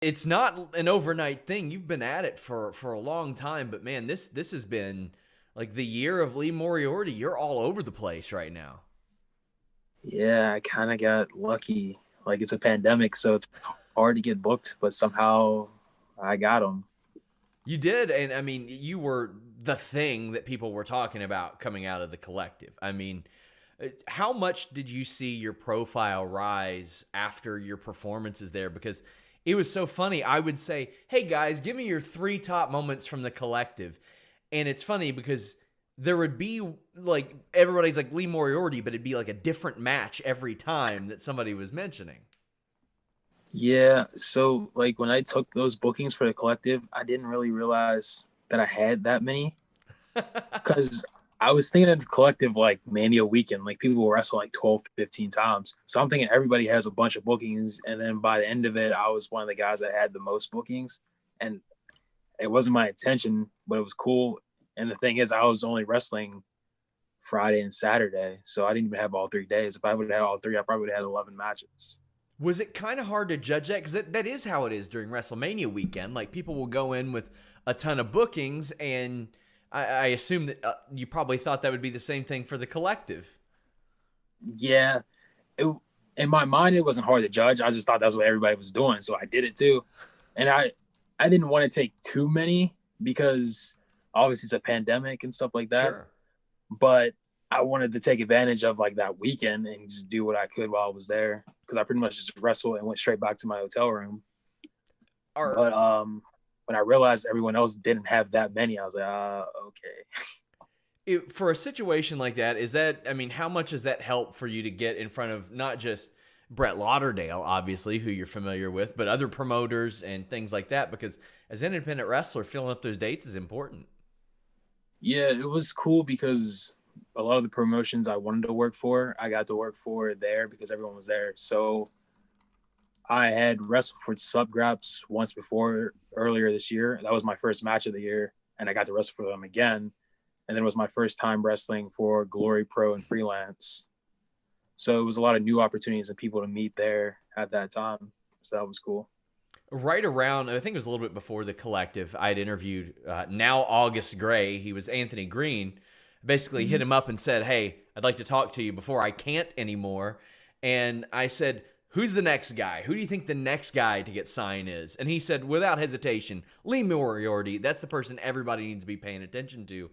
It's not an overnight thing. You've been at it for a long time, but man, this has been like the year of Lee Moriarty. You're all over the place right now. Yeah, I kind of got lucky. Like it's a pandemic, so it's hard to get booked, but somehow I got them. You did, and I mean, you were the thing that people were talking about coming out of the collective. I mean, how much did you see your profile rise after your performances there? Because it was so funny. I would say, "Hey guys, give me your 3 top moments from the collective," and it's funny because there would be like everybody's like Lee Moriarty, but it'd be like a different match every time that somebody was mentioning. Yeah, so like when I took those bookings for the collective, I didn't really realize that I had that many because I was thinking of the collective like Mania weekend, like people will wrestle like 12, 15 times. So I'm thinking everybody has a bunch of bookings. And then by the end of it, I was one of the guys that had the most bookings. And it wasn't my intention, but it was cool. And the thing is, I was only wrestling Friday and Saturday. So I didn't even have all 3 days. If I would have had all three, I probably would have had 11 matches. Was it kind of hard to judge that? Because that is how it is during WrestleMania weekend. Like, people will go in with a ton of bookings, and I assume that you probably thought that would be the same thing for the collective. Yeah. It, in my mind, it wasn't hard to judge. I just thought that's what everybody was doing. So I did it too. And I didn't want to take too many because obviously it's a pandemic and stuff like that. Sure. But I wanted to take advantage of like that weekend and just do what I could while I was there because I pretty much just wrestled and went straight back to my hotel room. Are But when I realized everyone else didn't have that many, I was like, okay. for a situation like that, is that, I mean, how much does that help for you to get in front of not just Brett Lauderdale, obviously, who you're familiar with, but other promoters and things like that? Because as an independent wrestler, filling up those dates is important. Yeah, it was cool because a lot of the promotions I wanted to work for, I got to work for there because everyone was there. So I had wrestled for Subgraps once before earlier this year. That was my first match of the year, and I got to wrestle for them again. And then it was my first time wrestling for Glory Pro and Freelance. So it was a lot of new opportunities and people to meet there at that time. So that was cool. Right around, I think it was a little bit before the collective, I had interviewed now August Gray. He was Anthony Green. Basically hit Mm-hmm. him up and said, "Hey, I'd like to talk to you before I can't anymore." And I said, "Who's the next guy? Who do you think the next guy to get signed is?" And he said, without hesitation, Lee Moriarty. That's the person everybody needs to be paying attention to.